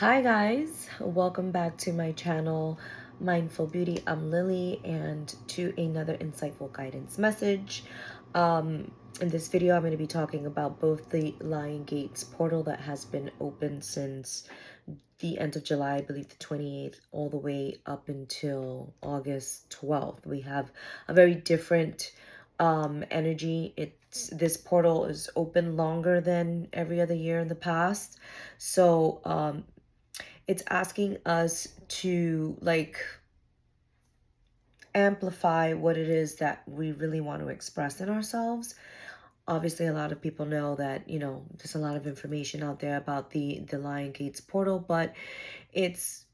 Hi guys, welcome back to my channel, Mindful Beauty. I'm Lily, and to another insightful guidance message. In this video, I'm going to be talking about both the Lionsgate's portal that has been open since the end of July, I believe the 28th, all the way up until August 12th. We have a very different energy. This portal is open longer than every other year in the past. So it's asking us to amplify what it is that we really want to express in ourselves. Obviously, a lot of people know that, there's a lot of information out there about the Lion Gates portal, but it's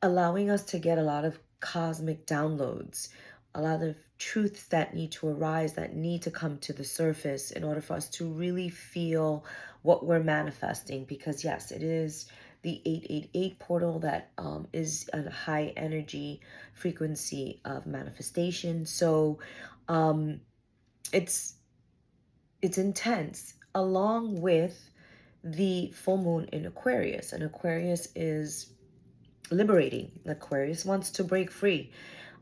allowing us to get a lot of cosmic downloads, a lot of truths that need to arise, that need to come to the surface in order for us to really feel what we're manifesting. Because yes, it is the 888 portal that is a high energy frequency of manifestation. So it's intense, along with the full moon in Aquarius. And Aquarius is liberating. Aquarius wants to break free.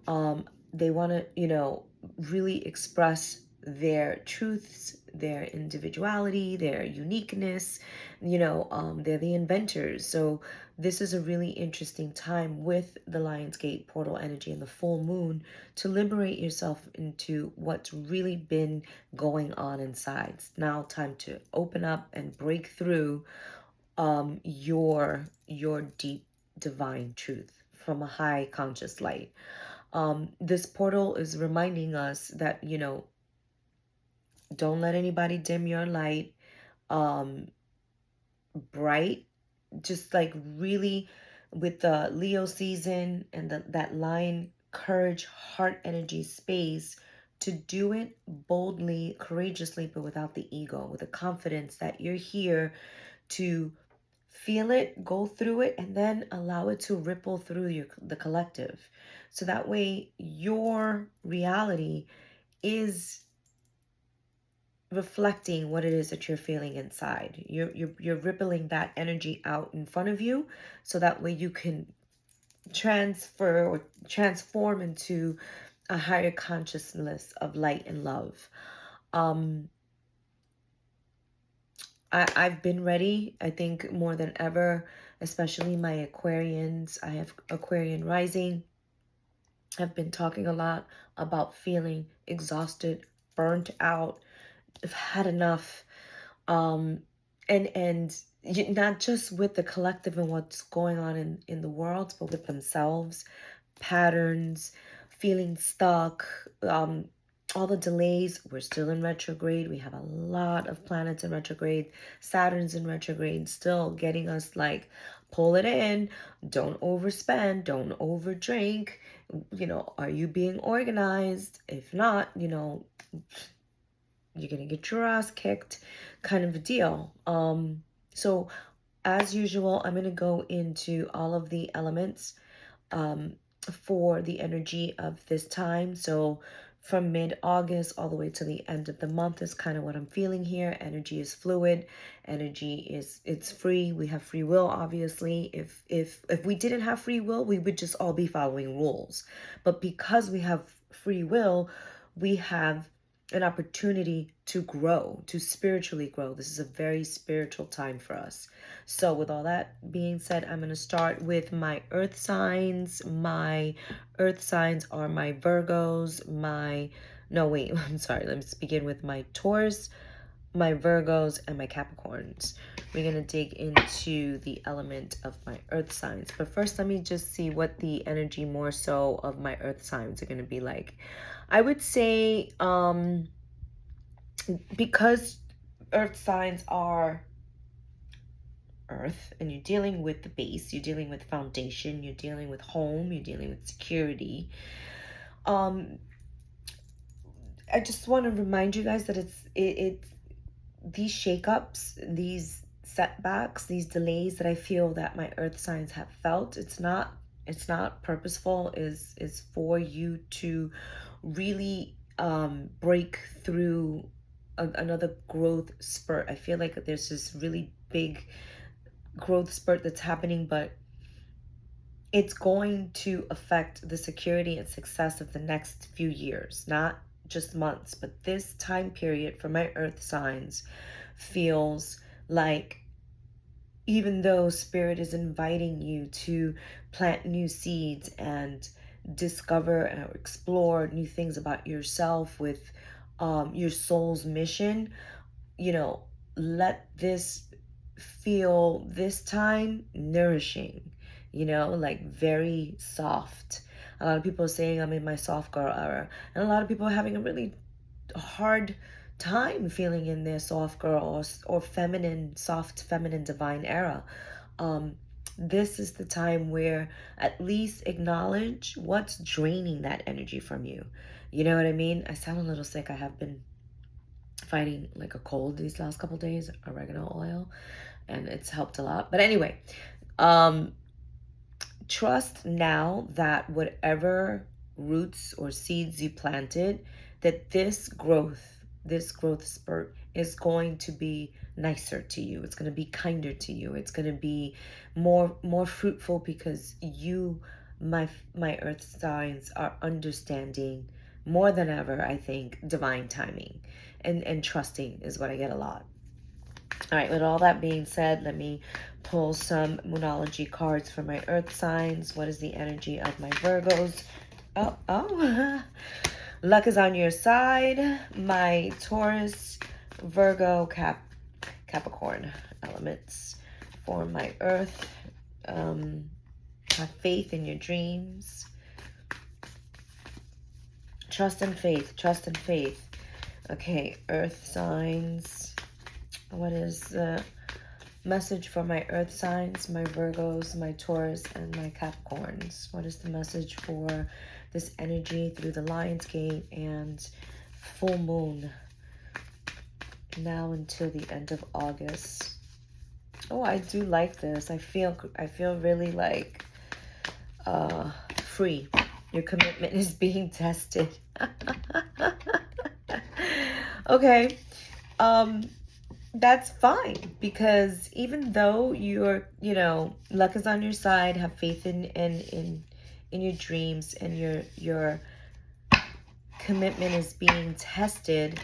They want to, really express their truths, their individuality, their uniqueness. They're the inventors. So this is a really interesting time with the Lionsgate portal energy and the full moon to liberate yourself into what's really been going on inside. It's now time to open up and break through your deep divine truth from a high conscious light. This portal is reminding us that, don't let anybody dim your light. Bright, just like really with the Leo season and that line, courage, heart energy space to do it boldly, courageously, but without the ego, with the confidence that you're here to feel it, go through it, and then allow it to ripple through the collective. So that way your reality is reflecting what it is that you're feeling inside. You're rippling that energy out in front of you, so that way you can transfer or transform into a higher consciousness of light and love. I've been ready, I think, more than ever, especially my Aquarians. I have Aquarian rising. I've been talking a lot about feeling exhausted, burnt out. I've had enough. And not just with the collective and what's going on in the world, but with themselves, patterns, feeling stuck, all the delays. We're still in retrograde. We have a lot of planets in retrograde. Saturn's in retrograde, still getting us like, pull it in, don't overspend, don't overdrink. Are you being organized? If not, you're gonna get your ass kicked, kind of a deal. So as usual, I'm gonna go into all of the elements for the energy of this time. So from mid-August all the way to the end of the month is kind of what I'm feeling here. Energy is fluid. It's free. We have free will, obviously. If we didn't have free will, we would just all be following rules. But because we have free will, we have an opportunity to grow, to spiritually grow. This is a very spiritual time for us. So with all that being said, I'm going to start with my earth signs. My earth signs are my Virgos, I'm sorry. Let's begin with my Taurus, my Virgos, and my Capricorns. We're going to dig into the element of my earth signs. But first, let me just see what the energy more so of my earth signs are going to be like. I would say, because earth signs are earth and you're dealing with the base, you're dealing with foundation, you're dealing with home, you're dealing with security. I just want to remind you guys that it's these shakeups, these setbacks, these delays that I feel that my earth signs have felt. It's not purposeful. Is for you to really break through another growth spurt. I feel like there's this really big growth spurt that's happening, but it's going to affect the security and success of the next few years, not just months. But this time period for my earth signs feels like, even though spirit is inviting you to plant new seeds and discover or explore new things about yourself with your soul's mission, you know, let this feel this time nourishing, you know, like very soft. A lot of people are saying I'm in my soft girl era, and a lot of people are having a really hard time feeling in their soft girl or feminine, soft, feminine, divine era. Um, this is the time where at least acknowledge what's draining that energy from you. You know what I mean? I sound a little sick. I have been fighting like a cold these last couple days, oregano oil, and it's helped a lot. But anyway, um, trust now that whatever roots or seeds you planted, that this growth spurt is going to be nicer to you. It's going to be kinder to you. It's going to be more fruitful, because you, my earth signs, are understanding more than ever, I think, divine timing, and trusting is what I get a lot. All right, with all that being said, let me pull some Moonology cards for my earth signs. What is the energy of my Virgos? Oh. Luck is on your side. My Taurus, Virgo, Capricorn elements for my earth. Have faith in your dreams. Trust and faith. Trust and faith. Okay, earth signs. What is the message for my earth signs, my Virgos, my Taurus, and my Capricorns? What is the message for this energy through the Lionsgate and full moon now until the end of August? Oh, I do like this. I feel really like free. Your commitment is being tested. Okay. That's fine, because even though you're, you know, luck is on your side, have faith in your dreams, and your commitment is being tested.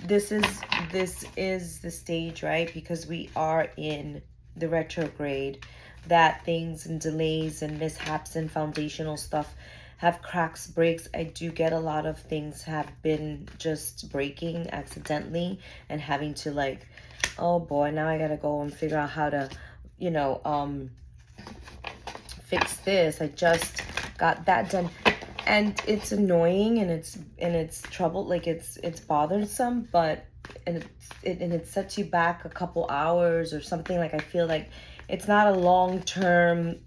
This is the stage, right? Because we are in the retrograde, that things and delays and mishaps and foundational stuff have cracks, breaks. I do get a lot of things have been just breaking accidentally and having to, like, oh boy, now I gotta go and figure out how to, you know, fix this. I just got that done, and it's annoying, and it's trouble, like it's bothersome, but and it sets you back a couple hours or something. Like, I feel like it's not a long-term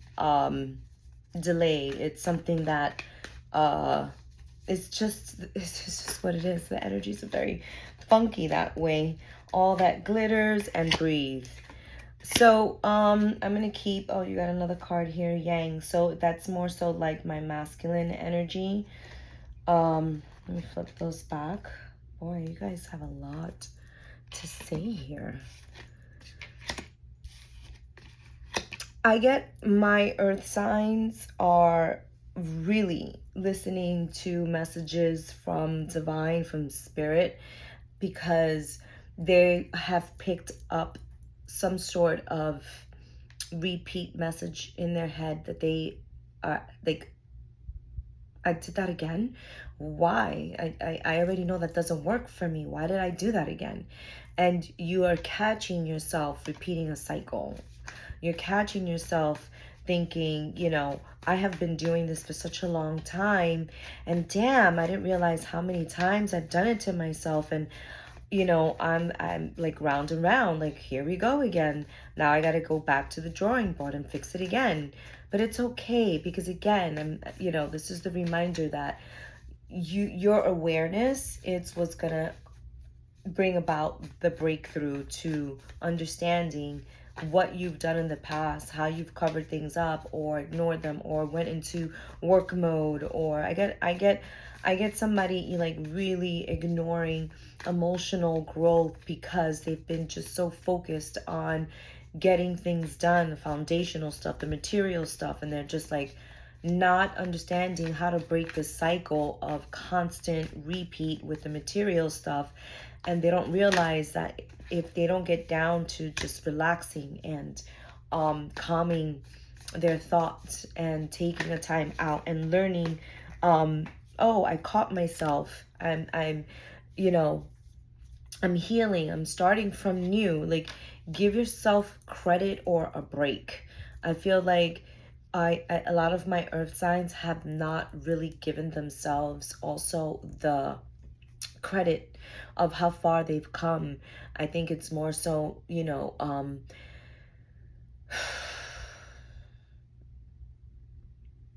delay. It's something that it's just what it is. The energies are very funky that way. All that glitters and breathe. So I'm gonna keep, oh, you got another card here, Yang. So that's more so like my masculine energy. Let me flip those back. Boy, you guys have a lot to say here. I get my earth signs are really listening to messages from divine, from spirit, because they have picked up some sort of repeat message in their head that they are like, I did that again. Why? I already know that doesn't work for me. Why did I do that again? And you are catching yourself repeating a cycle. You're catching yourself thinking, you know, I have been doing this for such a long time, and damn, I didn't realize how many times I've done it to myself. And you know, I'm like round and round, like, here we go again. Now I got to go back to the drawing board and fix it again. But it's okay, because again, you know, this is the reminder that your awareness, it's what's gonna bring about the breakthrough to understanding what you've done in the past, how you've covered things up or ignored them or went into work mode. Or I get somebody like really ignoring emotional growth because they've been just so focused on getting things done, the foundational stuff, the material stuff, and they're just like not understanding how to break the cycle of constant repeat with the material stuff. And they don't realize that if they don't get down to just relaxing and calming their thoughts and taking a time out and learning, oh, I caught myself, I'm you know, I'm healing, I'm starting from new. Like, give yourself credit or a break. I feel like a lot of my earth signs have not really given themselves also the credit of how far they've come. I think it's more so,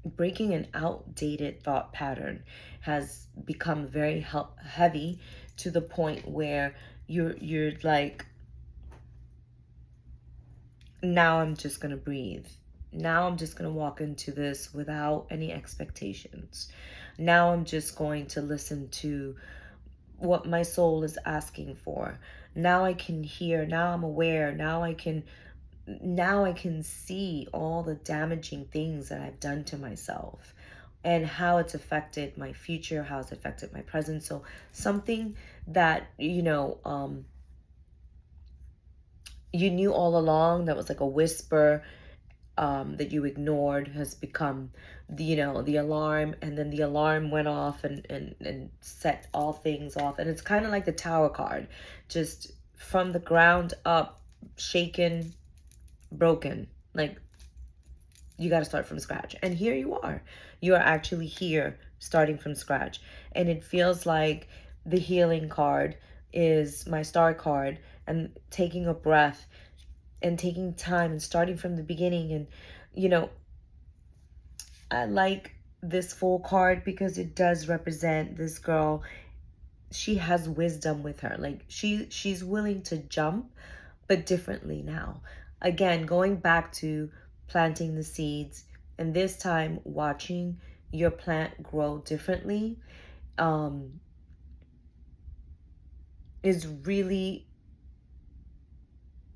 breaking an outdated thought pattern has become very heavy, to the point where you're like, now I'm just going to breathe. Now I'm just going to walk into this without any expectations. Now I'm just going to listen to what my soul is asking for. Now I can hear, now I'm aware, now I can see all the damaging things that I've done to myself and how it's affected my future, how it's affected my present. So something that, you knew all along, that was like a whisper, that you ignored, has become the alarm. And then the alarm went off and set all things off. And it's kind of like the Tower card, just from the ground up, shaken, broken. Like, you got to start from scratch. And here you are actually here starting from scratch. And it feels like the healing card is my star card, and taking a breath and taking time and starting from the beginning. And I like this full card because it does represent this girl. She has wisdom with her. Like, she's willing to jump, but differently now. Again, going back to planting the seeds, and this time watching your plant grow differently, is really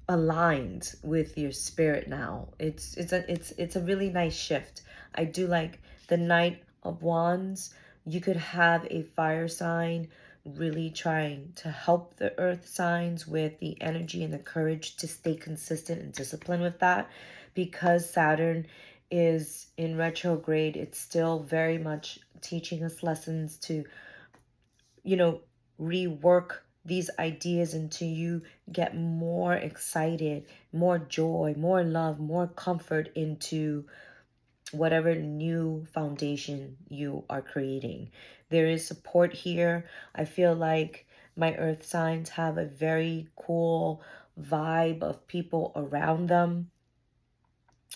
aligned with your spirit now. It's a really nice shift. I do like the Knight of Wands. You could have a fire sign really trying to help the earth signs with the energy and the courage to stay consistent and disciplined with that. Because Saturn is in retrograde, it's still very much teaching us lessons to rework these ideas until you get more excited, more joy, more love, more comfort into whatever new foundation you are creating. There is support here. I feel like my earth signs have a very cool vibe of people around them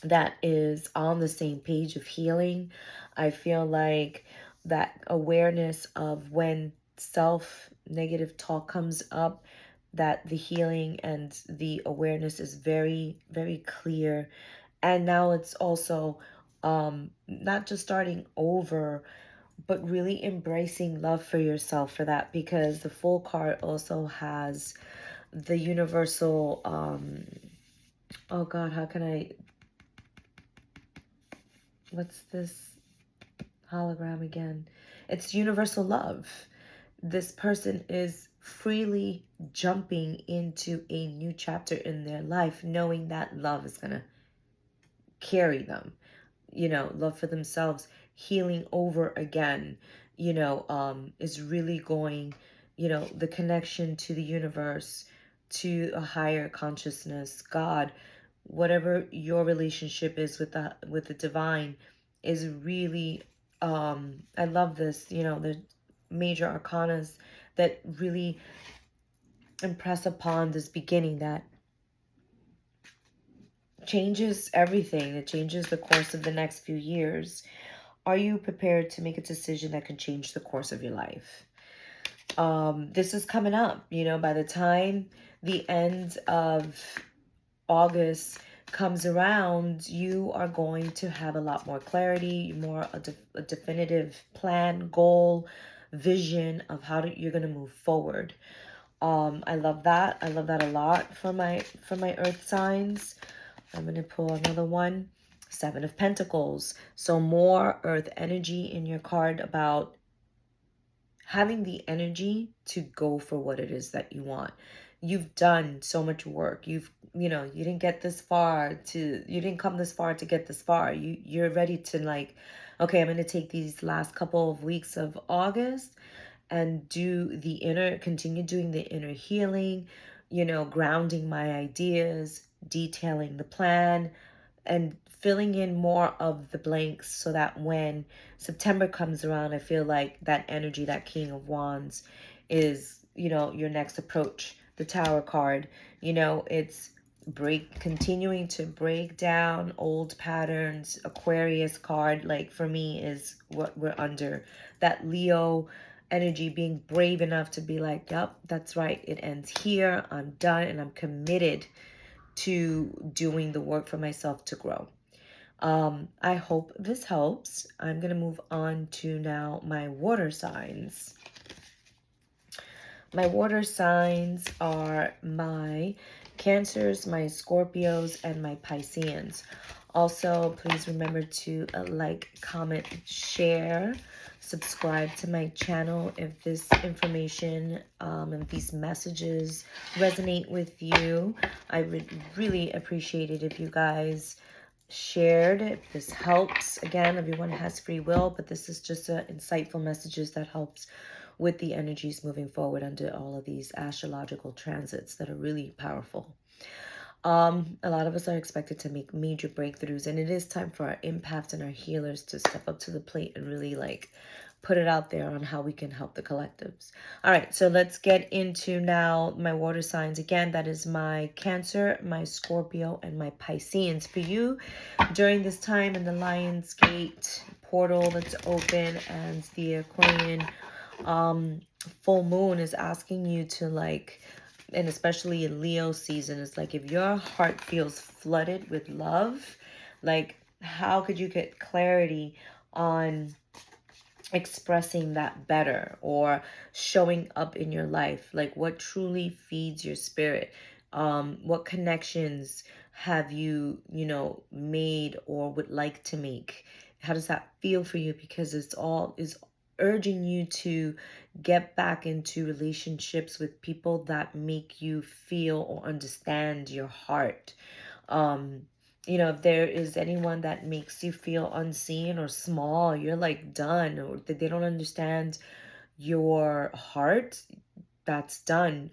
that is on the same page of healing. I feel like that awareness of when self negative talk comes up, that the healing and the awareness is very, very clear. And now it's also not just starting over, but really embracing love for yourself for that. Because the full card also has the universal, oh God, how can I, what's this hologram again? It's universal love. This person is freely jumping into a new chapter in their life, knowing that love is going to carry them, love for themselves, healing over again, is really going, the connection to the universe, to a higher consciousness, God, whatever your relationship is with the divine, is really, I love this, the major arcanas that really impress upon this beginning that changes everything. It changes the course of the next few years. Are you prepared to make a decision that can change the course of your life? This is coming up, by the time the end of August comes around, you are going to have a lot more clarity, a definitive plan, goal, vision of how you're going to move forward. I love that. I love that a lot for my earth signs. I'm going to pull another one. Seven of Pentacles. So more earth energy in your card about having the energy to go for what it is that you want. You've done so much work. You didn't get this far you didn't come this far to get this far. You're ready to like, okay, I'm going to take these last couple of weeks of August and continue doing the inner healing, grounding my ideas, detailing the plan, and filling in more of the blanks so that when September comes around, I feel like that energy, that King of Wands is, your next approach. The Tower card, it's continuing to break down old patterns. Aquarius card, like for me, is what we're under. That Leo energy, being brave enough to be like, yep, that's right, it ends here, I'm done, and I'm committed to doing the work for myself to grow. I hope this helps. I'm going to move on to now my water signs. My water signs are my Cancers, my Scorpios, and my Pisceans. Also, please remember to like, comment, share, subscribe to my channel if this information and these messages resonate with you. I would really appreciate it if you guys shared. If this helps, again, everyone has free will, but this is just insightful messages that helps with the energies moving forward under all of these astrological transits that are really powerful. A lot of us are expected to make major breakthroughs, and it is time for our empaths and our healers to step up to the plate and really like put it out there on how we can help the collectives. All right, so let's get into now my water signs. Again, that is my Cancer, my Scorpio, and my Pisceans. For you, during this time in the Lionsgate portal that's open and the Aquarian full moon is asking you to like, and especially in Leo season, it's like if your heart feels flooded with love, like how could you get clarity on expressing that better or showing up in your life? Like what truly feeds your spirit? What connections have you made or would like to make? How does that feel for you? Because it's all is urging you to get back into relationships with people that make you feel or understand your heart. If there is anyone that makes you feel unseen or small, you're like done, or that they don't understand your heart, that's done.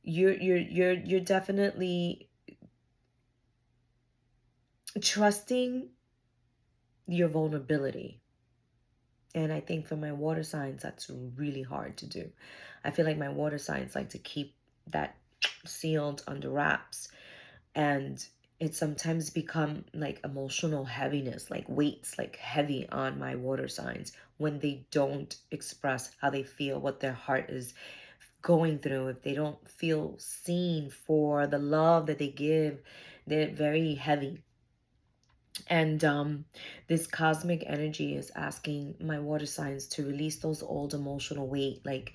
You're definitely trusting your vulnerability. And I think for my water signs, that's really hard to do. I feel like my water signs like to keep that sealed under wraps. And it sometimes become like emotional heaviness, like weights, like heavy on my water signs when they don't express how they feel, what their heart is going through. If they don't feel seen for the love that they give, they're very heavy. And this cosmic energy is asking my water signs to release those old emotional weight. Like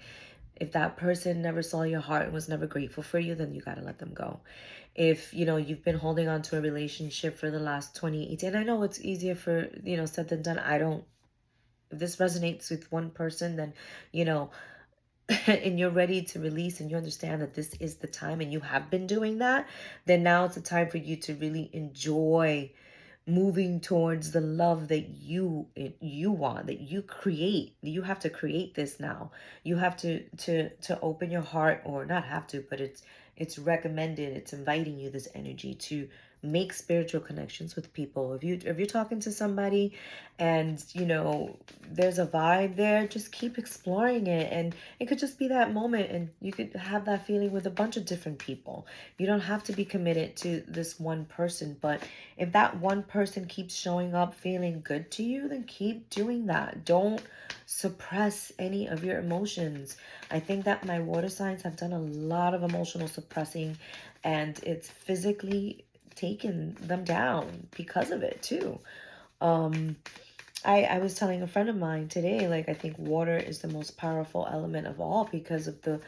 if that person never saw your heart and was never grateful for you, then you got to let them go. If you've been holding on to a relationship for the last 20 and I know it's easier for said than done. If this resonates with one person, then and you're ready to release and you understand that this is the time and you have been doing that, then now it's the time for you to really enjoy moving towards the love that you want, that you create. You have to create this now. You have to open your heart, or not have to, but it's recommended, it's inviting you, this energy, to make spiritual connections with people. If you're talking to somebody and there's a vibe there, just keep exploring it. And it could just be that moment, and you could have that feeling with a bunch of different people. You don't have to be committed to this one person, but if that one person keeps showing up feeling good to you, then keep doing that. Don't suppress any of your emotions. I think that my water signs have done a lot of emotional suppressing, and it's physically taken them down because of it too. I was telling a friend of mine today, like, I think water is the most powerful element of all because of the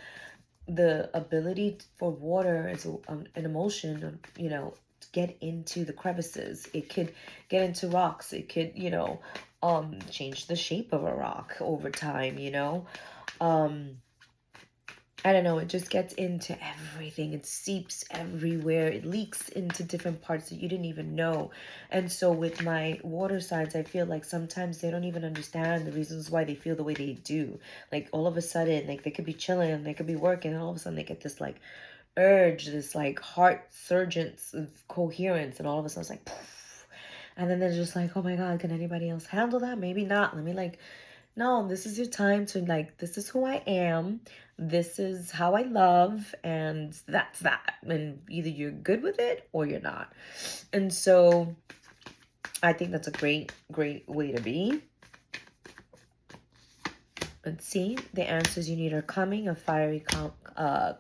the ability for water as an emotion, to get into the crevices. It could get into rocks. It could, change the shape of a rock over time, Um, I don't know, it just gets into everything. It seeps everywhere. It leaks into different parts that you didn't even know. And so with my water signs, I feel like sometimes they don't even understand the reasons why they feel the way they do. Like all of a sudden, like they could be chilling and they could be working, and all of a sudden they get this like urge, this like heart surgence of coherence, and all of a sudden it's like poof. And then they're just like, oh my God, can anybody else handle that? Maybe not. Let me like, no, this is your time to like, this is who I am. This is how I love. And that's that. And either you're good with it or you're not. And so I think that's a great, great way to be. Let's see. The answers you need are coming. A fiery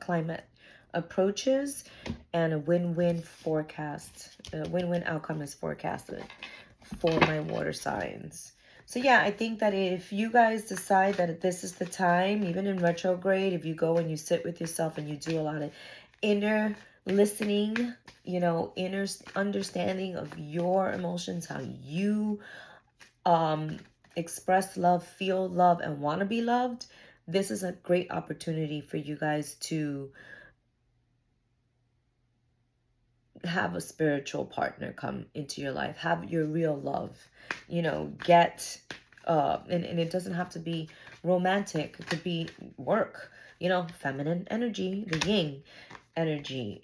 climate approaches, and a win-win forecast. A win-win outcome is forecasted for my water signs. So yeah, I think that if you guys decide that this is the time, even in retrograde, if you go and you sit with yourself and you do a lot of inner listening, inner understanding of your emotions, how you express love, feel love, and want to be loved, this is a great opportunity for you guys to have a spiritual partner come into your life, have your real love, get and it doesn't have to be romantic. It could be work, feminine energy, the yin energy,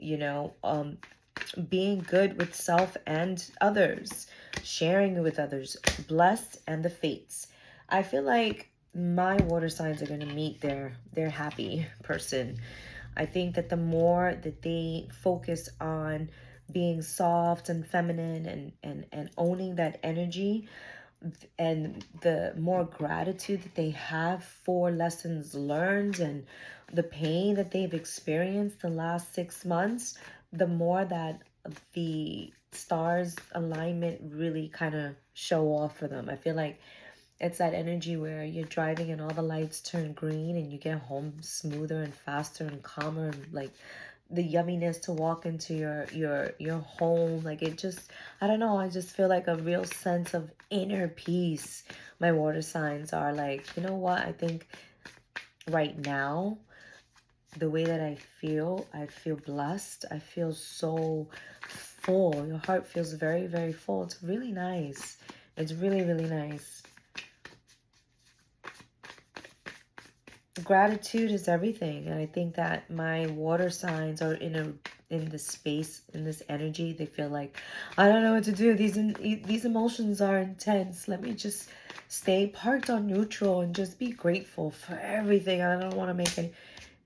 being good with self and others, sharing with others, blessed, and the fates. I feel like my water signs are going to meet their happy person. I think that the more that they focus on being soft and feminine and owning that energy, and the more gratitude that they have for lessons learned and the pain that they've experienced the last 6 months, the more that the stars alignment really kind of show off for them. I feel like it's that energy where you're driving and all the lights turn green and you get home smoother and faster and calmer, and like the yumminess to walk into your home. Like it just, I don't know, I just feel like a real sense of inner peace. My water signs are like, you know what? I think right now, the way that I feel blessed. I feel so full. Your heart feels very, very full. It's really nice. It's really, really nice. Gratitude is everything, and I think that my water signs are in this space, in this energy. They feel like, I don't know what to do. These emotions are intense. Let me just stay parked on neutral and just be grateful for everything. I don't want to make any.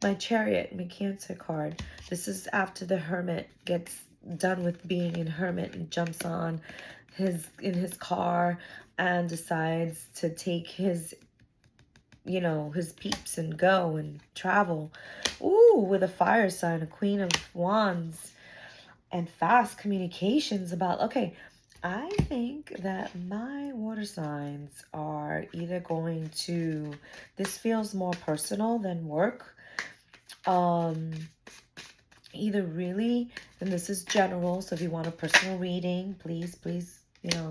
My Chariot, my Cancer card. This is after the Hermit gets done with being in Hermit and jumps on his car and decides to take his peeps and go and travel. Ooh, with a fire sign, a Queen of Wands, and fast communications about, okay, I think that my water signs are either going to, this feels more personal than work. Either really, and this is general, so if you want a personal reading, please,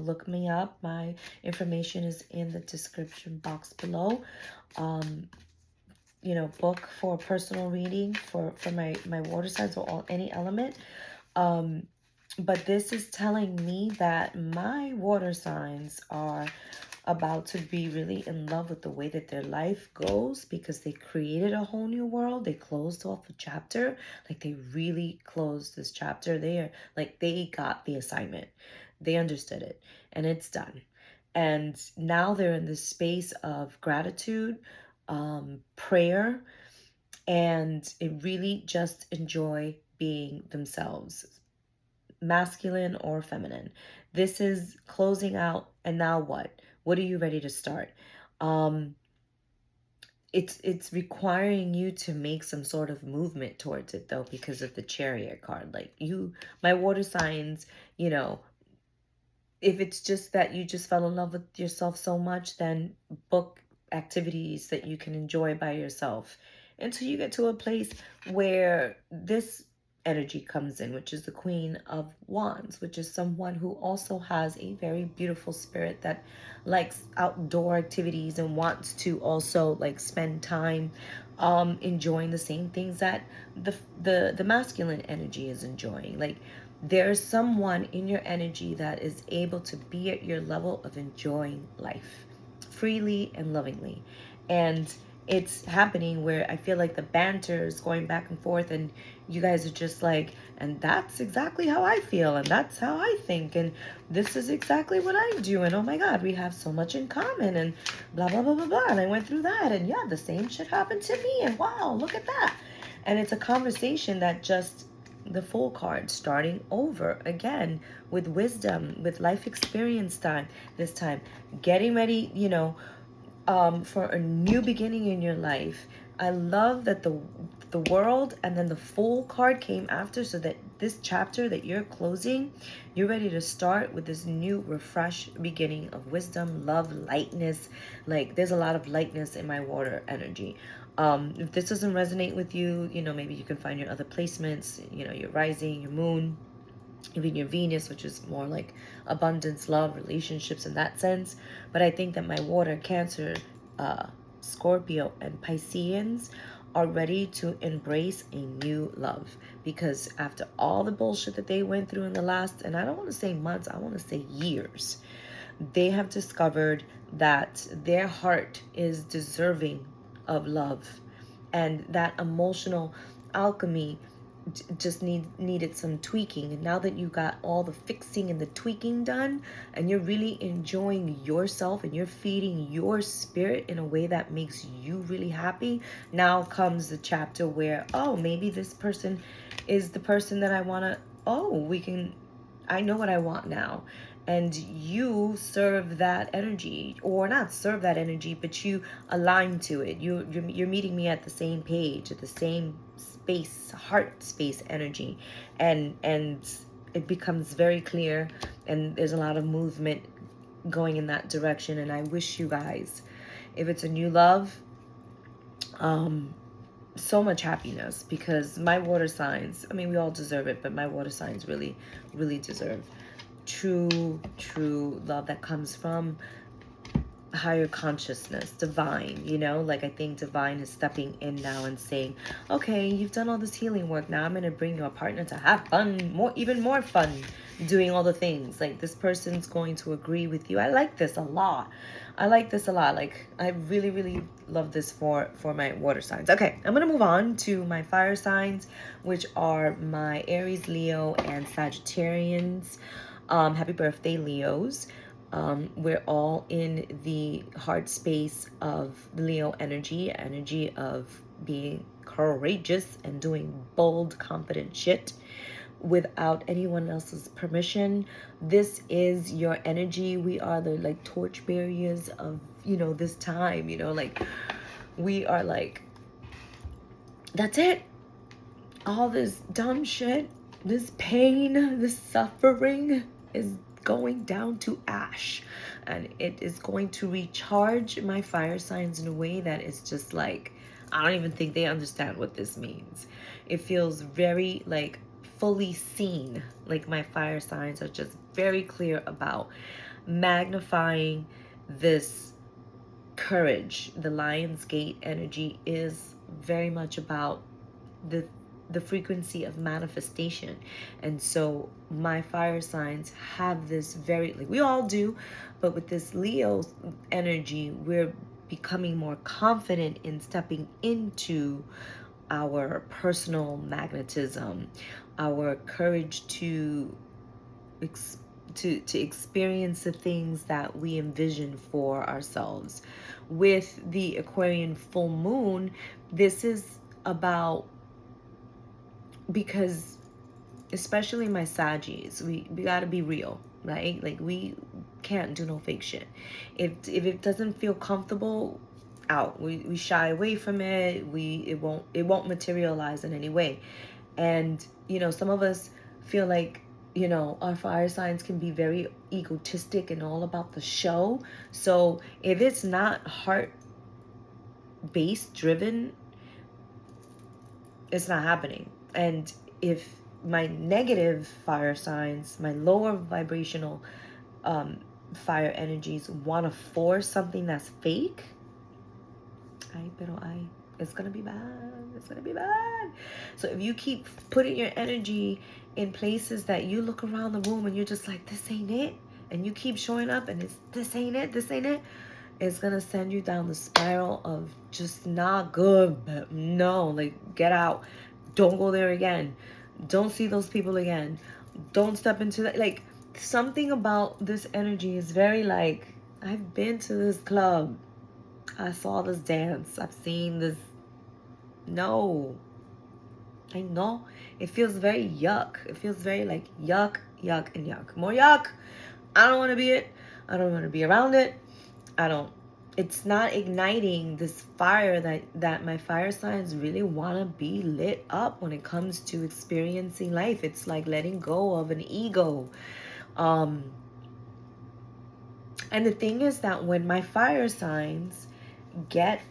look me up. My information is in the description box below. Book for personal reading for my water signs or any element. But this is telling me that my water signs are about to be really in love with the way that their life goes, because they created a whole new world. They closed off a chapter. Like they really closed this chapter. They got the assignment. They understood it and it's done. And now they're in this space of gratitude, prayer, and it really just enjoy being themselves, masculine or feminine. This is closing out, and now what? What are you ready to start? It's requiring you to make some sort of movement towards it though, because of the Chariot card. Like my water signs, if it's just that you just fell in love with yourself so much, then book activities that you can enjoy by yourself until you get to a place where this energy comes in, which is the Queen of Wands, which is someone who also has a very beautiful spirit that likes outdoor activities and wants to also like spend time enjoying the same things that the masculine energy is enjoying. Like there's someone in your energy that is able to be at your level of enjoying life freely and lovingly. And it's happening where I feel like the banter is going back and forth, and you guys are just like, and that's exactly how I feel, and that's how I think, and this is exactly what I do, and oh my God, we have so much in common, and blah, blah, blah, blah, blah, and I went through that, and yeah, the same shit happened to me, and wow, look at that. And it's a conversation that just the full card starting over again with wisdom, with life experience time, this time getting ready, for a new beginning in your life. I love that the world and then the full card came after, so that this chapter that you're closing, you're ready to start with this new refresh beginning of wisdom, love, lightness. Like there's a lot of lightness in my water energy. If this doesn't resonate with you, maybe you can find your other placements, your rising, your moon, even your Venus, which is more like abundance, love, relationships in that sense. But I think that my water, Cancer, Scorpio, and Pisceans are ready to embrace a new love, because after all the bullshit that they went through in the last, and I don't want to say months, I want to say years, they have discovered that their heart is deserving of love, and that emotional alchemy just needed some tweaking. And now that you got all the fixing and the tweaking done, and you're really enjoying yourself and you're feeding your spirit in a way that makes you really happy, now comes the chapter where, oh, maybe this person is the person that I want to, I know what I want now. And you serve that energy, or not serve that energy, but you align to it. You're meeting me at the same page, at the same space, heart space energy, and it becomes very clear, and there's a lot of movement going in that direction. And I wish you guys, if it's a new love, so much happiness, because my water signs, I mean, we all deserve it, but my water signs really, really deserve true love that comes from higher consciousness, divine, like I think divine is stepping in now and saying, okay, you've done all this healing work, now I'm going to bring you a partner to have fun, even more fun doing all the things. Like this person's going to agree with you. I like this a lot. Like I really, really love this for my water signs. Okay, I'm going to move on to my fire signs, which are my Aries, Leo, and Sagittarians. Happy birthday, Leos. We're all in the heart space of Leo energy of being courageous and doing bold, confident shit without anyone else's permission. This is your energy. We are the like torch bearers of, this time, like we are like, that's it. All this dumb shit, this pain, this suffering is going down to ash, and it is going to recharge my fire signs in a way that is just like, I don't even think they understand what this means. It feels very like fully seen. Like my fire signs are just very clear about magnifying this courage. The Lionsgate energy is very much about the frequency of manifestation. And so my fire signs have this very, like we all do, but with this Leo energy, we're becoming more confident in stepping into our personal magnetism, our courage to experience the things that we envision for ourselves. With the Aquarian full moon, this is about, because especially my Saggies, we gotta be real, right? Like we can't do no fake shit. If it doesn't feel comfortable, out. We shy away from it. It won't materialize in any way. And some of us feel like, our fire signs can be very egotistic and all about the show. So if it's not heart based driven, It's not happening. And if my negative fire signs, my lower vibrational fire energies want to force something that's fake, it's gonna be bad. It's gonna be bad. So if you keep putting your energy in places that you look around the room and you're just like, this ain't it, and you keep showing up and it's this ain't it, it's gonna send you down the spiral of just not good. But no, like, get out. Don't go there again. Don't see those people again. Don't step into that. Like, something about this energy is very like, I've been to this club, I saw this dance, I've seen this. No, I know. It feels very yuck. It feels very like yuck, yuck, and yuck. More yuck. I don't want to be it. I don't want to be around it. It's not igniting this fire that my fire signs really want to be lit up when it comes to experiencing life. It's like letting go of an ego. And the thing is that when my fire signs get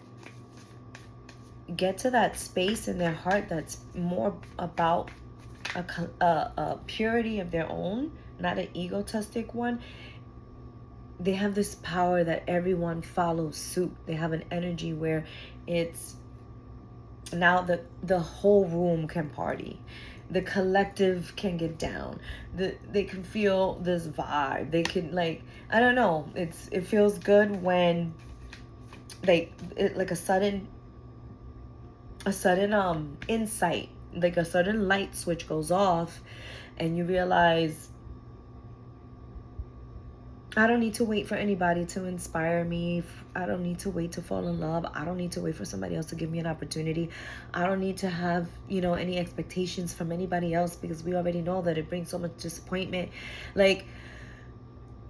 to that space in their heart that's more about a purity of their own, not an egotistic one, they have this power that everyone follows suit. They have an energy where it's now the whole room can party. The collective can get down. They can feel this vibe. They can, like, I don't know. It feels good when like a sudden insight, like a sudden light switch goes off and you realize, I don't need to wait for anybody to inspire me. I don't need to wait to fall in love. I don't need to wait for somebody else to give me an opportunity. I don't need to have, any expectations from anybody else, because we already know that it brings so much disappointment. Like,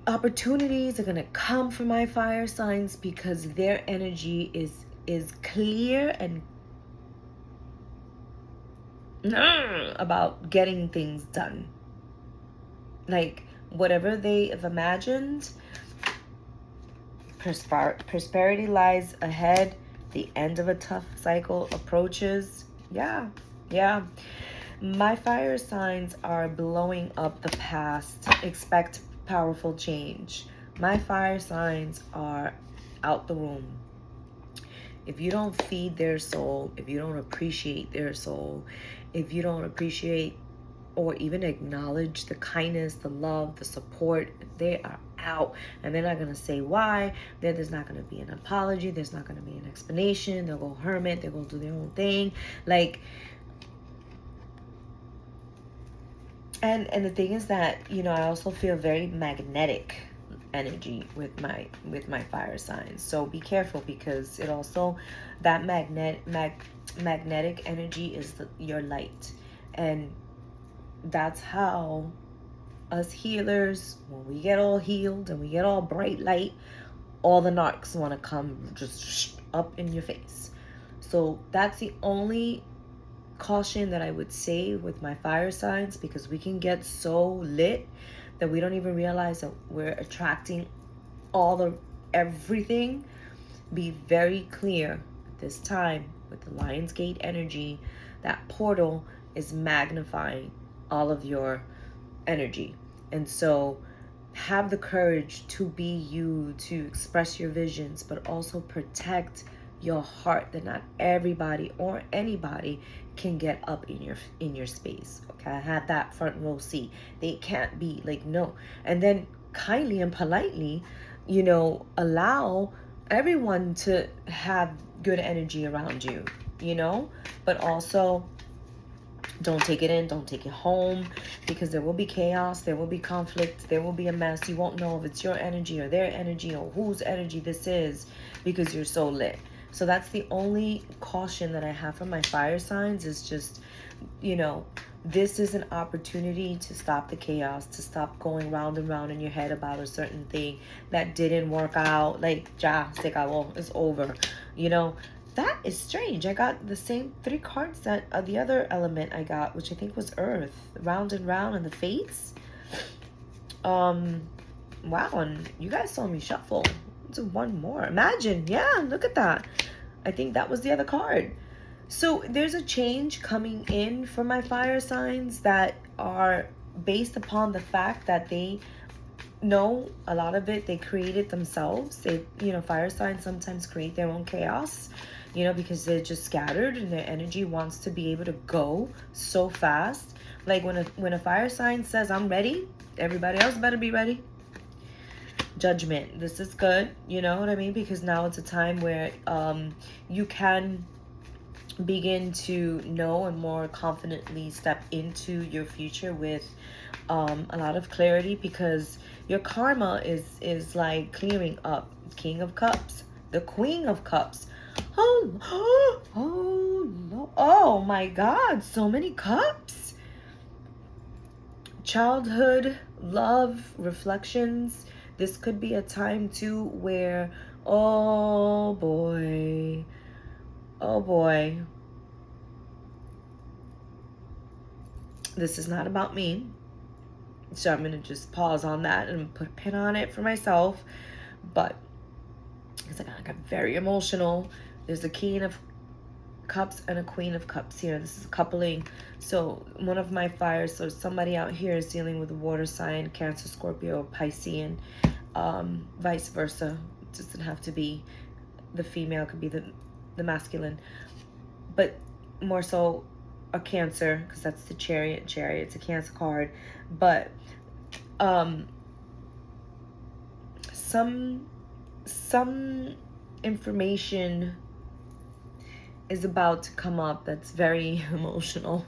opportunities are going to come from my fire signs because their energy is clear and about getting things done. Like, whatever they have imagined, prosperity lies ahead. The end of a tough cycle approaches. Yeah. My fire signs are blowing up the past. Expect powerful change. My fire signs are out the room. If you don't feed their soul, if you don't appreciate their soul, if you don't appreciate or even acknowledge the kindness, the love, the support, they are out. And they're not going to say why. There's not going to be an apology. There's not going to be an explanation. They'll go hermit. They'll go do their own thing. Like, and the thing is that, I also feel very magnetic energy with my fire signs. So be careful, because it also, that magnetic energy is your light. And that's how us healers, when we get all healed and we get all bright light, all the narcs want to come just up in your face. So that's the only caution that I would say with my fire signs, because we can get so lit that we don't even realize that we're attracting everything. Be very clear at this time with the Lionsgate energy, that portal is magnifying all of your energy. And so have the courage to be you, to express your visions, but also protect your heart, that not everybody or anybody can get up in your space. Okay, I had that front row seat. They can't be like, no. And then kindly and politely, allow everyone to have good energy around you, but also don't take it in, don't take it home, because there will be chaos, there will be conflict, there will be a mess. You won't know if it's your energy or their energy or whose energy this is, because you're so lit. So that's the only caution that I have for my fire signs, is just, this is an opportunity to stop the chaos, to stop going round and round in your head about a certain thing that didn't work out. Like, ya se acabó, it's over. That is strange. I got the same 3 cards that the other element I got, which I think was Earth. Round and round in the face. Wow, and you guys saw me shuffle. Let's do one more. Imagine. Yeah, look at that. I think that was the other card. So there's a change coming in for my fire signs that are based upon the fact that they know a lot of it they created themselves. They, fire signs sometimes create their own chaos, because they're just scattered and their energy wants to be able to go so fast. Like when a fire sign says, I'm ready, everybody else better be ready. Judgment. This is good, you know what I mean? Because now it's a time where you can begin to know and more confidently step into your future with a lot of clarity, because your karma is like clearing up. King of Cups, the Queen of Cups. Oh my God, so many cups. Childhood, love, reflections. This could be a time too where, oh boy, this is not about me. So I'm going to just pause on that and put a pin on it for myself. But because I got very emotional. There's a King of Cups and a Queen of Cups here. This is a coupling. So one of my fires, so somebody out here is dealing with a water sign, Cancer, Scorpio, Piscean, vice versa. It doesn't have to be the female, could be the masculine. But more so a Cancer, because that's the Chariot. Chariot's a Cancer card. But some information is about to come up that's very emotional,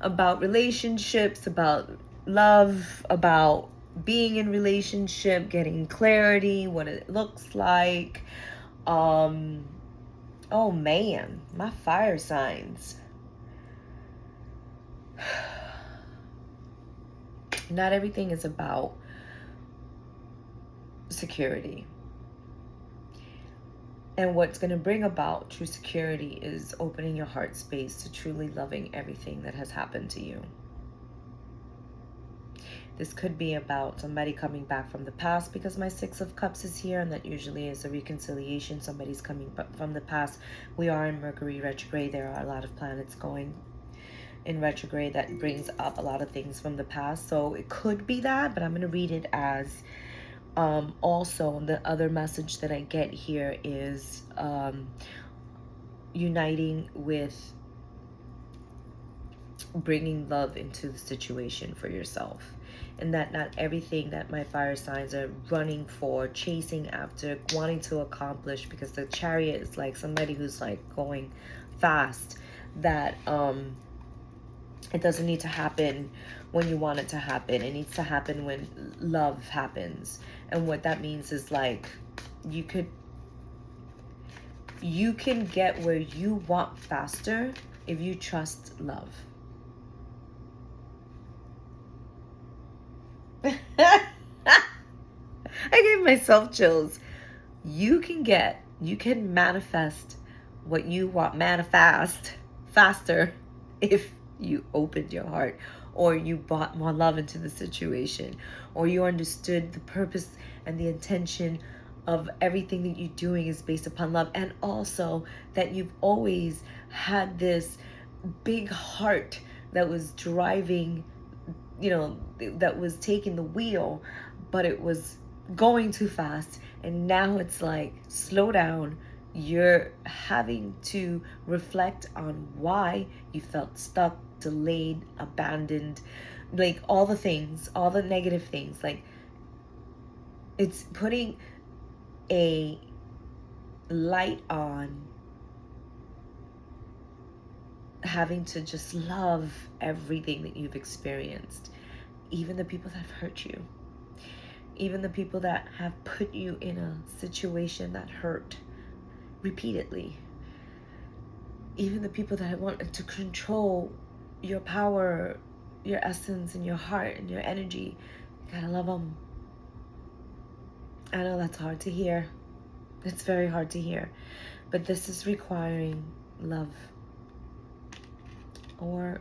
about relationships, about love, about being in relationship, getting clarity, what it looks like. Oh man, my fire signs. Not everything is about security. And what's going to bring about true security is opening your heart space to truly loving everything that has happened to you. This could be about somebody coming back from the past, because my Six of Cups is here, and that usually is a reconciliation. Somebody's coming from the past. We are in Mercury retrograde. There are a lot of planets going in retrograde that brings up a lot of things from the past. So it could be that, but I'm going to read it as also the other message that I get here is uniting with bringing love into the situation for yourself, and that not everything that my fire signs are running for, chasing after, wanting to accomplish, because the Chariot is like somebody who's like going fast, that it doesn't need to happen when you want it to happen. It needs to happen when love happens. And what that means is like you can get where you want faster if you trust love. I gave myself chills. You can manifest what you want, manifest faster if you opened your heart, or you brought more love into the situation, or you understood the purpose and the intention of everything that you're doing is based upon love, and also that you've always had this big heart that was driving, that was taking the wheel, but it was going too fast, and now it's like, slow down. You're having to reflect on why you felt stuck, delayed, abandoned, like all the things, all the negative things. Like, it's putting a light on having to just love everything that you've experienced, even the people that have hurt you, even the people that have put you in a situation that hurt repeatedly, even the people that want to control your power, your essence, and your heart and your energy. You gotta love them. I know that's hard to hear. It's very hard to hear, but this is requiring love, or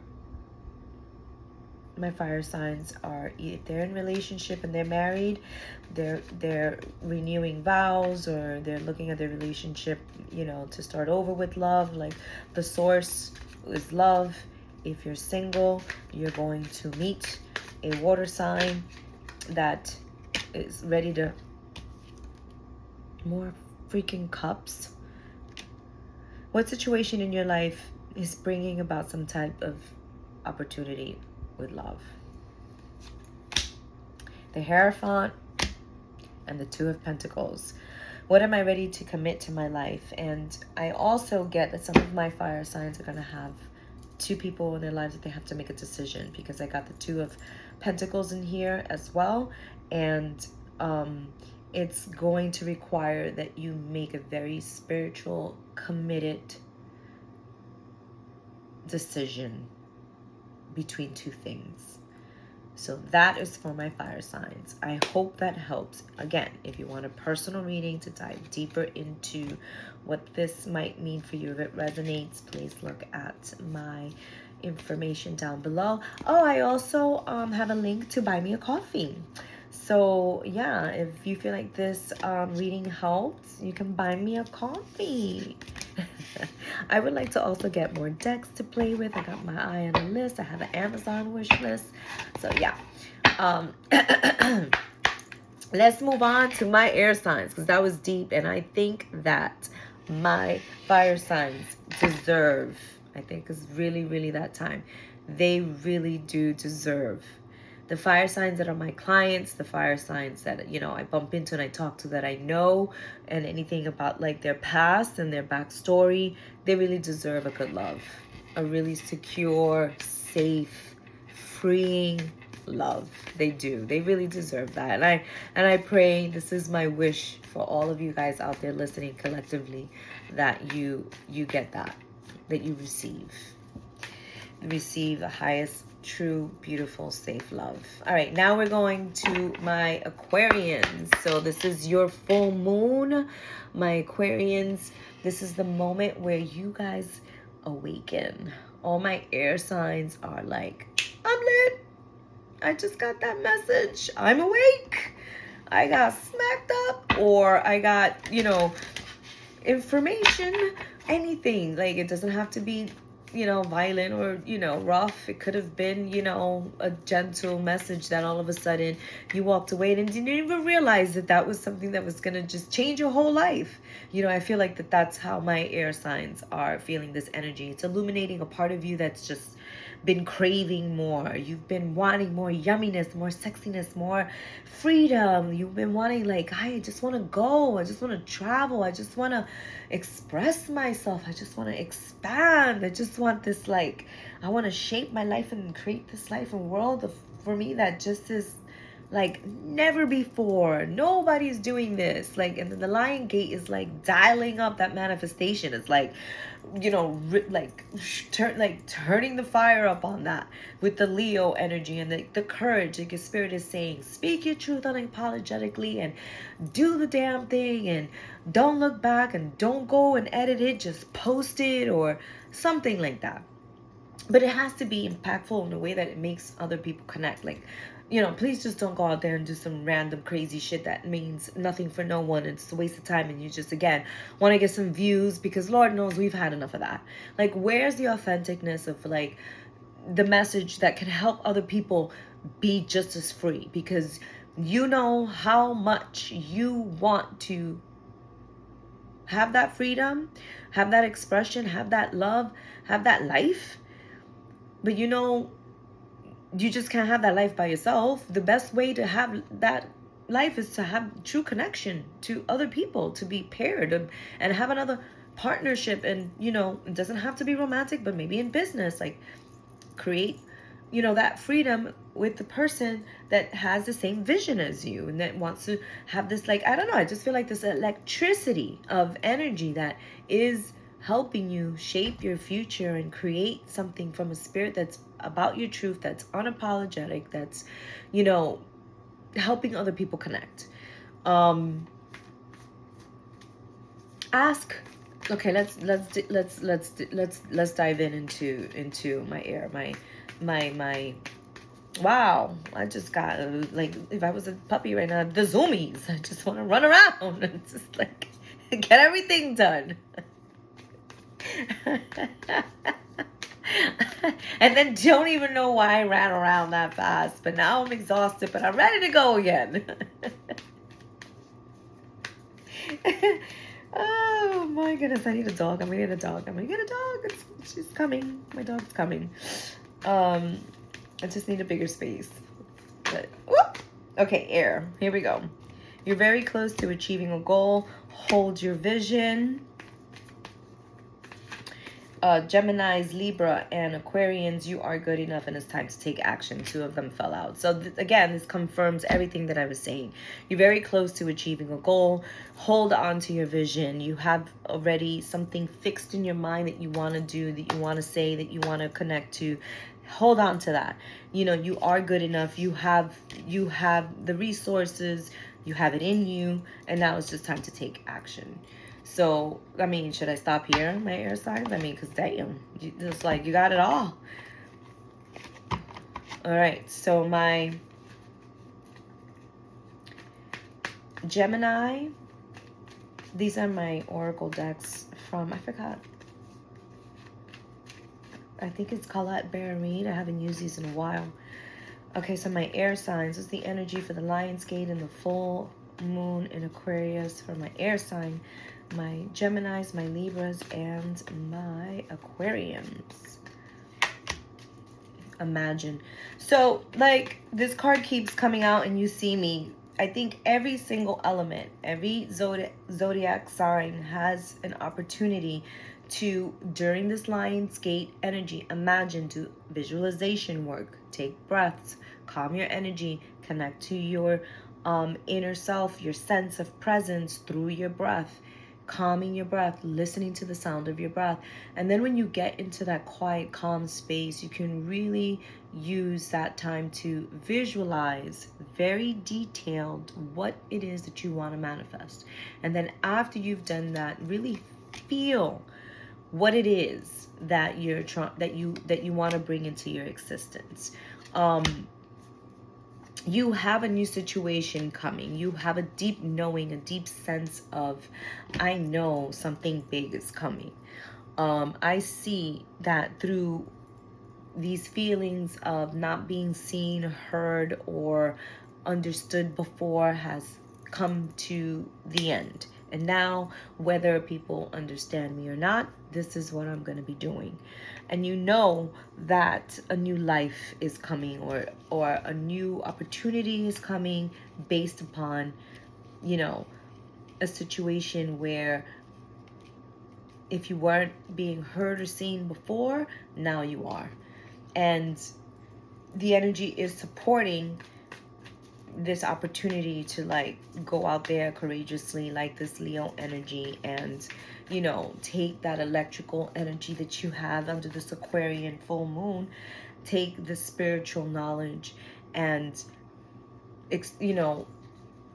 my fire signs are, if they're in relationship and they're married, they're renewing vows, or they're looking at their relationship, you know, to start over with love. Like the source is love. If you're single, you're going to meet a water sign that is ready to, more freaking cups. What situation in your life is bringing about some type of opportunity with love? The Hierophant and the Two of Pentacles. What am I ready to commit to my life? And I also get that some of my fire signs are going to have two people in their lives that they have to make a decision, because I got the Two of Pentacles in here as well. And it's going to require that you make a very spiritual, committed decision between two things. So that is for my fire signs. I hope that helps. Again, if you want a personal reading to dive deeper into what this might mean for you, if it resonates, please look at my information down below. Oh, I also have a link to buy me a coffee. So yeah, if you feel like this reading helps, you can buy me a coffee. I would like to also get more decks to play with. I got my eye on a list. I have an Amazon wish list. So yeah. Let's move on to my air signs, because that was deep. And I think that my fire signs deserve, I think it's really, really that time. They really do deserve. The fire signs that are my clients, the fire signs that, you know, I bump into and I talk to, that I know, and anything about like their past and their backstory, they really deserve a good love. A really secure, safe, freeing love. They do. They really deserve that. And I pray, this is my wish for all of you guys out there listening collectively, that you get that you receive the highest, true, beautiful, safe love. All right, now we're going to my Aquarians. So this is your full moon, my Aquarians. This is the moment where you guys awaken. All my air signs are like, I'm lit. I just got that message. I'm awake. I got smacked up, or I got, you know, information, anything. Like, it doesn't have to be, you know, violent or, you know, rough. It could have been, you know, a gentle message that all of a sudden you walked away and didn't even realize that that was something that was going to just change your whole life. You know, I feel like that's how my air signs are feeling this energy. It's illuminating a part of you that's just been craving more. You've been wanting more yumminess, more sexiness, more freedom. You've been wanting, like, I just want to go. I just want to travel. I just want to express myself. I just want to expand. I just want this, like, I want to shape my life and create this life and world for me that just is like never before. Nobody's doing this. Like, and then the Lion Gate is like dialing up that manifestation. It's like, you know, turning the fire up on that with the Leo energy and the courage. Like, your spirit is saying, speak your truth unapologetically and do the damn thing, and don't look back, and don't go and edit it, just post it or something like that. But it has to be impactful in a way that it makes other people connect. Like, you know, please just don't go out there and do some random crazy shit that means nothing for no one. It's a waste of time, and you just, again, want to get some views, because Lord knows we've had enough of that. Like, where's the authenticness of, like, the message that can help other people be just as free? Because you know how much you want to have that freedom, have that expression, have that love, have that life. But you know, you just can't have that life by yourself. The best way to have that life is to have true connection to other people, to be paired and have another partnership. And, you know, it doesn't have to be romantic, but maybe in business, like, create, you know, that freedom with the person that has the same vision as you and that wants to have this, like, I don't know, I just feel like this electricity of energy that is helping you shape your future and create something from a spirit that's about your truth, that's unapologetic, that's, you know, helping other people connect. Ask. Okay, let's dive into my air, my Wow, I just got, like, if I was a puppy right now, the zoomies. I just want to run around and just, like, get everything done. And then don't even know why I ran around that fast. But now I'm exhausted, but I'm ready to go again. Oh my goodness, I need a dog. I'm gonna get a dog. I'm gonna get a dog. She's coming. My dog's coming. I just need a bigger space. But, whoop. Okay, air. Here we go. You're very close to achieving a goal. Hold your vision. Geminis, Libra, and Aquarians, you are good enough and it's time to take action. 2 of them fell out. So again, this confirms everything that I was saying. You're very close to achieving a goal. Hold on to your vision. You have already something fixed in your mind that you want to do, that you want to say, that you want to connect to. Hold on to that. You know, you are good enough. You have the resources. You have it in you. And now it's just time to take action. So, I mean, should I stop here, my air signs? I mean, because damn, it's like you got it all. All right, so my Gemini, these are my oracle decks from, I forgot. I think it's Colette Baron-Reed. I haven't used these in a while. Okay, so my air signs is the energy for the Lionsgate and the full moon in Aquarius for my air sign. My Geminis, my Libras, and my Aquarians. Imagine. So, like, this card keeps coming out and you see me. I think every single element, every zodiac sign has an opportunity to, during this Lionsgate energy, imagine, do visualization work, take breaths, calm your energy, connect to your inner self, your sense of presence through your breath. Calming your breath, listening to the sound of your breath. And then when you get into that quiet, calm space, you can really use that time to visualize very detailed what it is that you want to manifest. And then after you've done that, really feel what it is that you're that you want to bring into your existence. You have a new situation coming. You have a deep knowing, a deep sense of, I know something big is coming. I see that through these feelings of not being seen, heard, or understood before has come to the end. And now, whether people understand me or not, this is what I'm going to be doing. And you know that a new life is coming, or a new opportunity is coming based upon, you know, a situation where if you weren't being heard or seen before, now you are. And the energy is supporting this opportunity to, like, go out there courageously, like this Leo energy, and, you know, take that electrical energy that you have under this Aquarian full moon, take the spiritual knowledge and, you know,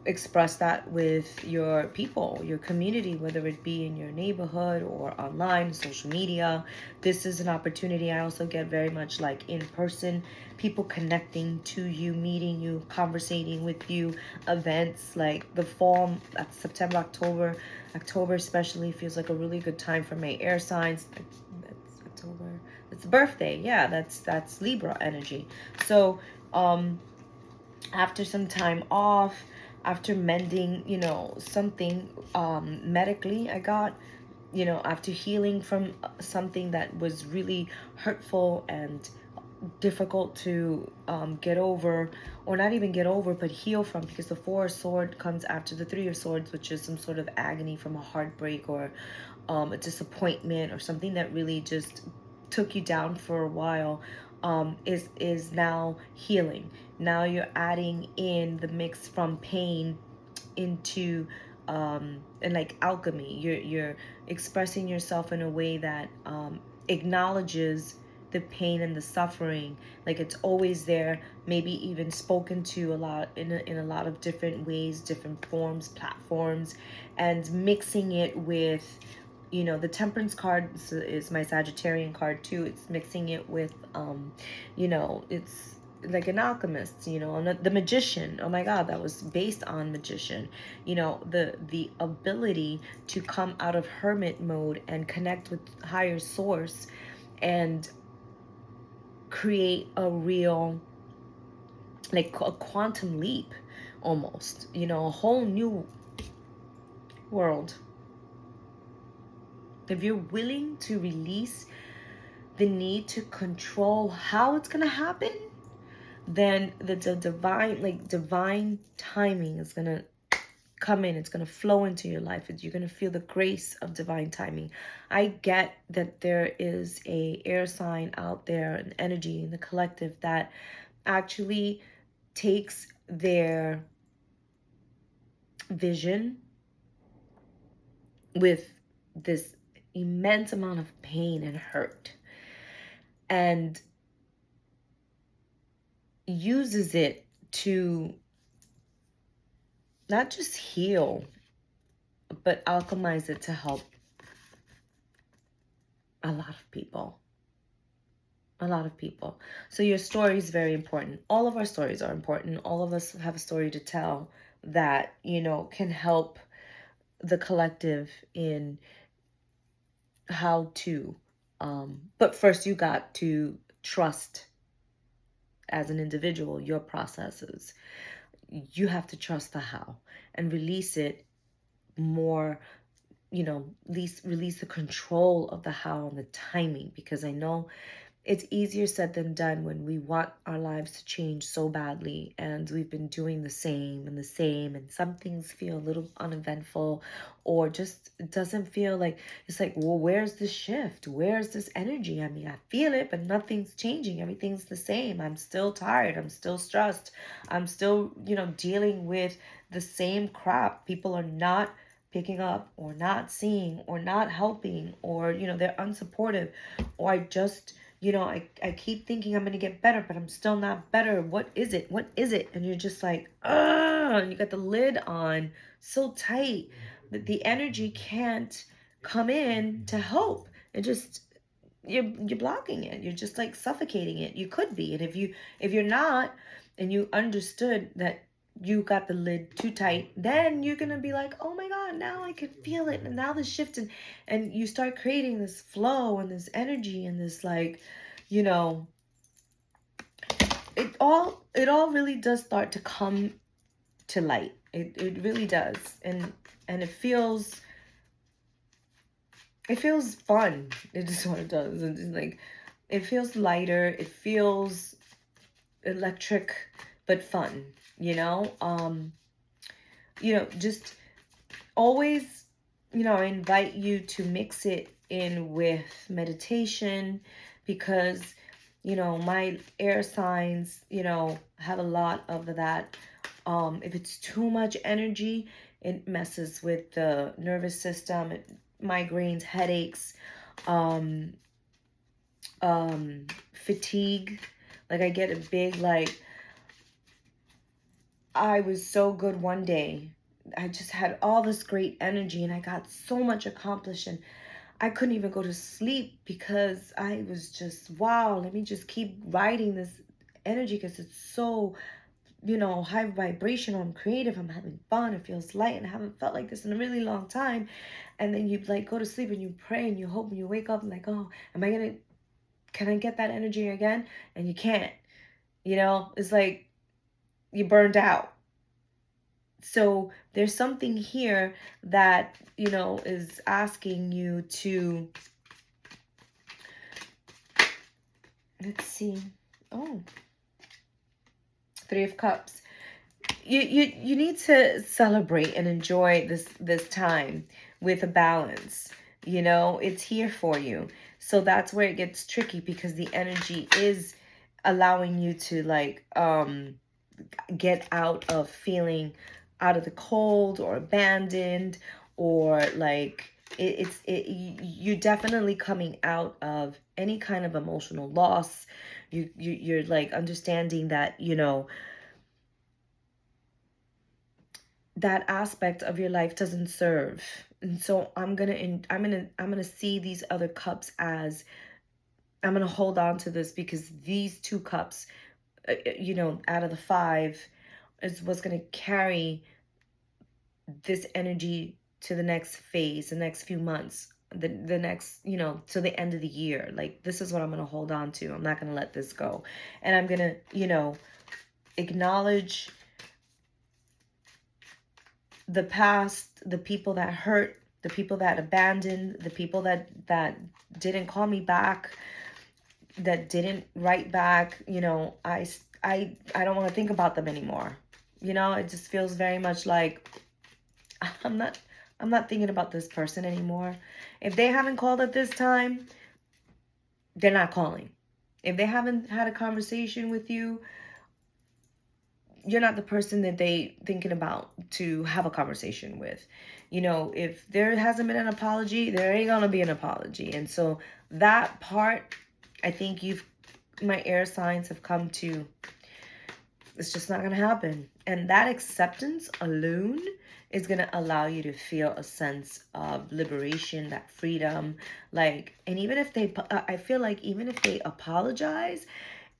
express that with your people, your community, whether it be in your neighborhood or online, social media. This is an opportunity. I also get very much like in person, people connecting to you, meeting you, conversating with you, events like the fall, September, October especially feels like a really good time for my air signs. That's October. It's birthday. Yeah, that's Libra energy. So, after some time off, after mending, you know, something medically I got, you know, after healing from something that was really hurtful and difficult to get over, or not even get over, but heal from, because the 4 of Swords comes after the 3 of Swords, which is some sort of agony from a heartbreak or a disappointment or something that really just took you down for a while. Is now healing. Now you're adding in the mix from pain into and like alchemy. You're expressing yourself in a way that acknowledges the pain and the suffering, like it's always there, maybe even spoken to a lot in a lot of different ways, different forms, platforms, and mixing it with, you know, the Temperance card is my Sagittarian card too. It's mixing it with, you know, it's like an alchemist, you know, and the magician. Oh my God, that was based on magician. You know, the ability to come out of hermit mode and connect with higher source and create a real, like a quantum leap almost, you know, a whole new world. If you're willing to release the need to control how it's gonna happen, then the divine, like divine timing is gonna come in. It's gonna flow into your life. You're gonna feel the grace of divine timing. I get that there is a air sign out there, an energy in the collective that actually takes their vision with this immense amount of pain and hurt and uses it to not just heal, but alchemize it to help a lot of people. A lot of people. So your story is very important. All of our stories are important. All of us have a story to tell that, you know, can help the collective in how to. But first you got to trust as an individual your processes. You have to trust the how and release it more, you know, release the control of the how and the timing, because I know it's easier said than done when we want our lives to change so badly and we've been doing the same and some things feel a little uneventful or just it doesn't feel like, it's like, well, where's the shift? Where's this energy? I mean, I feel it, but nothing's changing. Everything's the same. I'm still tired. I'm still stressed. I'm still, you know, dealing with the same crap. People are not picking up or not seeing or not helping, or, you know, they're unsupportive, or I just, you know, I keep thinking I'm going to get better, but I'm still not better. What is it? What is it? And you're just like, and you got the lid on so tight that the energy can't come in to help. It just, you're blocking it. You're just like suffocating it. You could be. And if you're not, and you understood that you got the lid too tight, then you're gonna be like, oh my God, now I can feel it, and now the shift, and you start creating this flow and this energy and this, like, you know, it all really does start to come to light. It really does. And it feels fun. It is what it does. It's like, it feels lighter, it feels electric, but fun, you know. You know, just always, you know, I invite you to mix it in with meditation, because, you know, my air signs, you know, have a lot of that. If it's too much energy, it messes with the nervous system, migraines, headaches, um, fatigue. Like, I get a big, like, I was so good one day. I just had all this great energy and I got so much accomplished, and I couldn't even go to sleep because I was just, wow, let me just keep riding this energy because it's so, you know, high vibrational. I'm creative. I'm having fun. It feels light, and I haven't felt like this in a really long time. And then you like go to sleep and you pray and you hope and you wake up and like, oh, can I get that energy again? And you can't, you know, it's like you burned out. So there's something here that, you know, is asking you to, let's see. Oh, Three of Cups. You need to celebrate and enjoy this time with a balance. You know, it's here for you. So that's where it gets tricky, because the energy is allowing you to, like, get out of feeling out of the cold or abandoned, or like you're definitely coming out of any kind of emotional loss. You're like understanding that, you know, that aspect of your life doesn't serve. And so I'm gonna see these other cups as, I'm gonna hold on to this, because these two cups you know, out of the 5 is what's going to carry this energy to the next phase, the next few months, the next, you know, to the end of the year. Like, this is what I'm going to hold on to. I'm not going to let this go. And I'm going to, you know, acknowledge the past, the people that hurt, the people that abandoned, the people that didn't call me back, that didn't write back. You know, I don't want to think about them anymore. You know, it just feels very much like I'm not thinking about this person anymore. If they haven't called at this time, they're not calling. If they haven't had a conversation with you, you're not the person that they thinking about to have a conversation with. You know, if there hasn't been an apology, there ain't gonna be an apology. And so that part, I think my air signs have come to, it's just not gonna happen. And that acceptance alone is gonna allow you to feel a sense of liberation, that freedom. Like, and even if I feel like even if they apologize,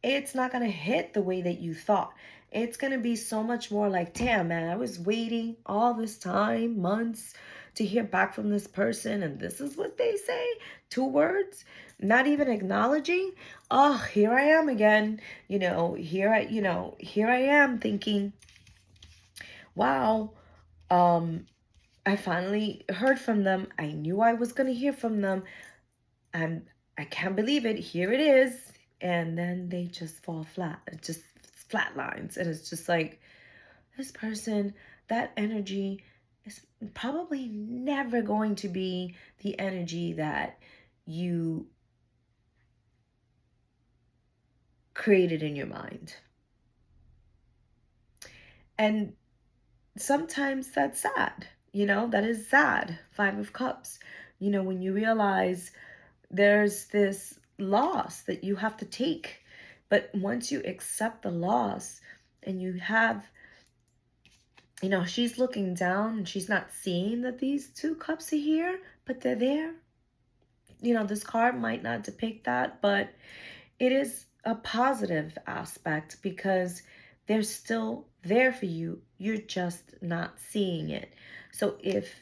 it's not going to hit the way that you thought. It's going to be so much more like, damn, man, I was waiting all this time, months, to hear back from this person, and this is what they say. 2 words, not even acknowledging. Oh, here I am again. You know, here I am thinking, wow, I finally heard from them. I knew I was going to hear from them. I can't believe it. Here it is. And then they just fall flat. It just flat lines. And it's just like, this person, that energy is probably never going to be the energy that you created in your mind. And sometimes that's sad. You know, that is sad. 5 of Cups. You know, when you realize there's this loss that you have to take. But once you accept the loss and you have, you know, she's looking down and she's not seeing that these 2 cups are here, but they're there. You know, this card might not depict that, but it is a positive aspect because they're still there for you. You're just not seeing it. So if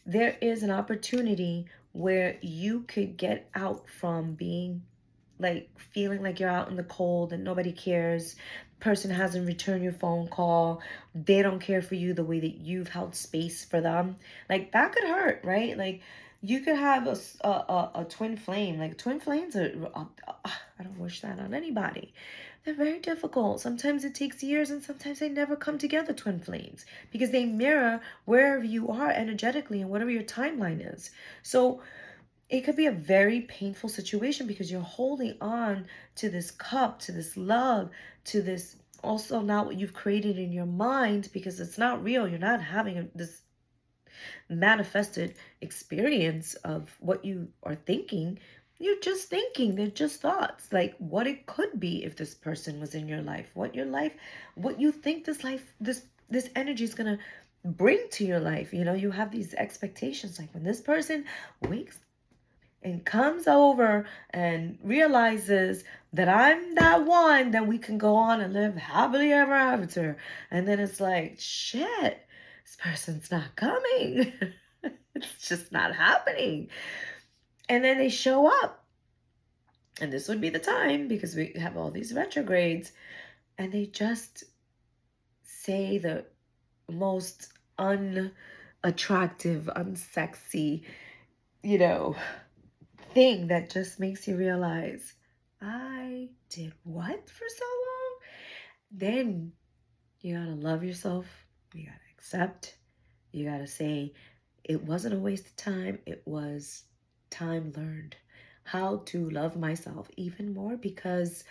there is an opportunity where you could get out from being like feeling like you're out in the cold and nobody cares, person hasn't returned your phone call, they don't care for you the way that you've held space for them, like that could hurt, right? Like you could have a twin flame. Like twin flames are, I don't wish that on anybody. They're very difficult. Sometimes it takes years and sometimes they never come together, twin flames, because they mirror wherever you are energetically and whatever your timeline is. So it could be a very painful situation because you're holding on to this cup, to this love, to this also not what you've created in your mind, because it's not real. You're not having this manifested experience of what you are thinking. You're just thinking. They're just thoughts, like what it could be if this person was in your life, what you think this energy is going to bring to your life. You know, you have these expectations, like when this person wakes and comes over and realizes that I'm that one, then we can go on and live happily ever after. And then it's like, shit, this person's not coming. It's just not happening. And then they show up. And this would be the time because we have all these retrogrades. And they just say the most unattractive, unsexy, you know, thing that just makes you realize, I did what for so long? Then you gotta love yourself. You gotta accept. You gotta say, it wasn't a waste of time. It was time learned how to love myself even more, because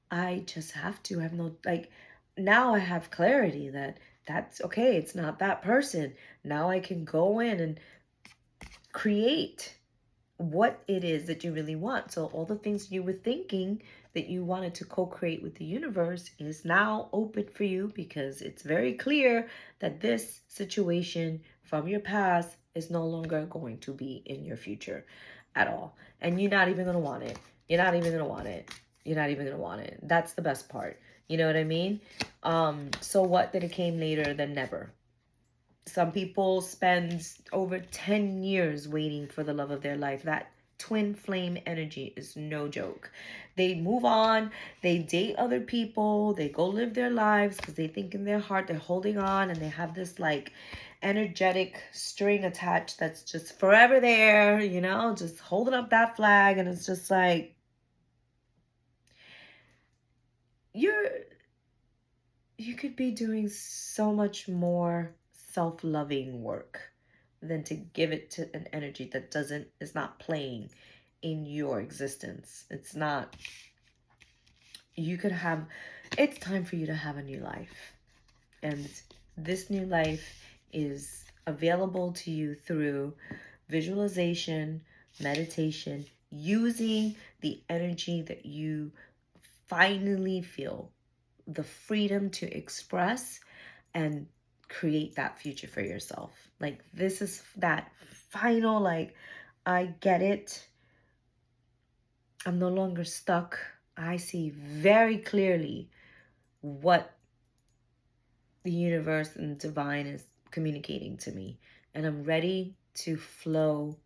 I just have to. I have no, like, now I have clarity that that's okay. It's not that person. Now I can go in and create what it is that you really want. So all the things you were thinking that you wanted to co-create with the universe is now open for you, because it's very clear that this situation from your past is no longer going to be in your future at all. And you're not even going to want it. You're not even going to want it. You're not even going to want it. That's the best part. You know what I mean? So what that it came later than never. Some people spend over 10 years waiting for the love of their life. That twin flame energy is no joke. They move on, they date other people, they go live their lives because they think in their heart they're holding on, and they have this like energetic string attached that's just forever there, you know, just holding up that flag. And it's just like, you could be doing so much more self-loving work than to give it to an energy that is not playing in your existence. It's not, you could have, it's time for you to have a new life. And this new life is available to you through visualization, meditation, using the energy that you finally feel the freedom to express and create that future for yourself. Like, this is that final, like, I get it. I'm no longer stuck. I see very clearly what the universe and divine is communicating to me. And I'm ready to flow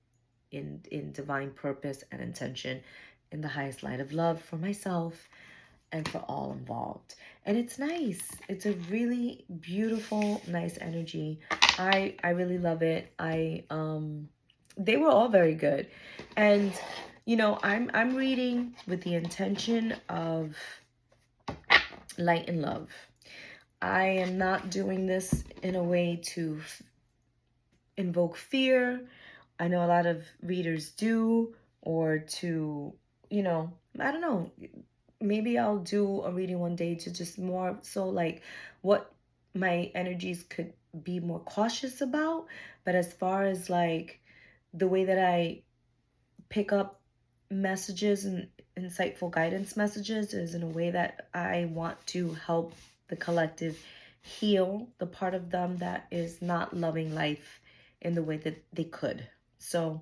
in divine purpose and intention in the highest light of love for myself and for all involved. And it's nice. It's a really beautiful, nice energy. I really love it. They were all very good. And you know, I'm reading with the intention of light and love. I am not doing this in a way to invoke fear. I know a lot of readers do, or to, you know, I don't know. Maybe I'll do a reading one day to just more so like what my energies could be more cautious about. But as far as like the way that I pick up messages and insightful guidance messages is in a way that I want to help the collective heal the part of them that is not loving life in the way that they could. So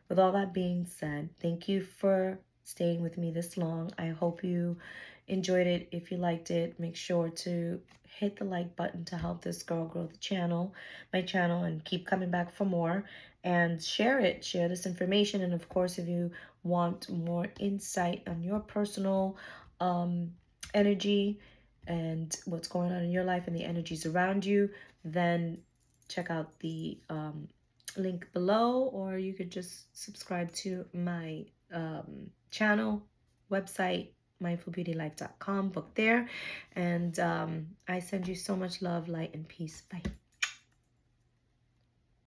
with all that being said, thank you for staying with me this long. I hope you enjoyed it. If you liked it, make sure to hit the like button to help this girl grow my channel, and keep coming back for more. And share it, share this information. And of course, if you want more insight on your personal energy and what's going on in your life and the energies around you, then check out the link below, or you could just subscribe to my channel, website, mindfulbeautylife.com, book there. And I send you so much love, light, and peace. Bye.